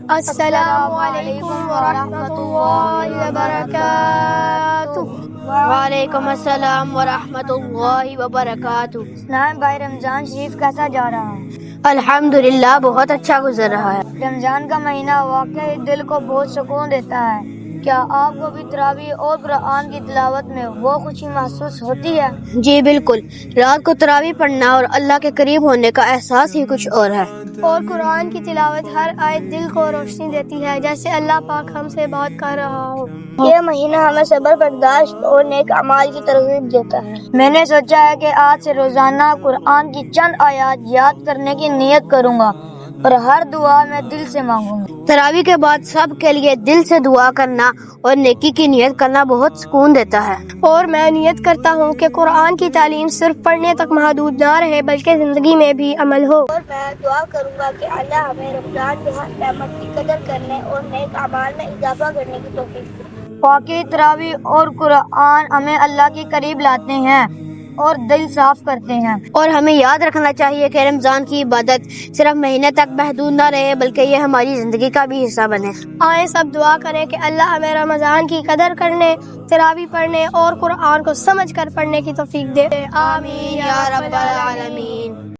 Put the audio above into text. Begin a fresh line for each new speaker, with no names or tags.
السلام علیکم ورحمۃ اللہ وبرکاتہ۔
وعلیکم السلام ورحمۃ اللہ وبرکاتہ۔
اسلام بھائی، رمضان شریف کیسا جا رہا ہے؟
الحمدللہ بہت اچھا گزر رہا ہے۔
رمضان کا مہینہ واقعی دل کو بہت سکون دیتا ہے۔ کیا آپ کو بھی تراویح اور قرآن کی تلاوت میں وہ خوشی محسوس ہوتی ہے؟
جی بالکل، رات کو تراویح پڑھنا اور اللہ کے قریب ہونے کا احساس ہی کچھ اور ہے۔
اور قرآن کی تلاوت ہر آیت دل کو روشنی دیتی ہے، جیسے اللہ پاک ہم سے بات کر رہا ہو۔
یہ مہینہ ہمیں صبر، برداشت اور نیک اعمال کی ترغیب دیتا ہے۔
میں نے سوچا ہے کہ آج سے روزانہ قرآن کی چند آیات یاد کرنے کی نیت کروں گا اور ہر دعا میں دل سے مانگوں گا۔
تراویح کے بعد سب کے لیے دل سے دعا کرنا اور نیکی کی نیت کرنا بہت سکون دیتا ہے۔
اور میں نیت کرتا ہوں کہ قرآن کی تعلیم صرف پڑھنے تک محدود نہ رہے بلکہ زندگی میں بھی عمل ہو۔
اور میں دعا کروں گا کہ اللہ ہمیں رمضان کے ہر نعمت کی قدر کرنے اور نیک اعمال میں اضافہ کرنے کی توفیق دے۔
واقعی تراویح اور قرآن ہمیں اللہ کے قریب لاتے ہیں اور دل صاف کرتے ہیں۔
اور ہمیں یاد رکھنا چاہیے کہ رمضان کی عبادت صرف مہینے تک محدود نہ رہے بلکہ یہ ہماری زندگی کا بھی حصہ بنے۔
آئیں سب دعا کریں کہ اللہ ہمیں رمضان کی قدر کرنے، تراویح پڑھنے اور قرآن کو سمجھ کر پڑھنے کی توفیق دے۔
آمین یا رب العالمین۔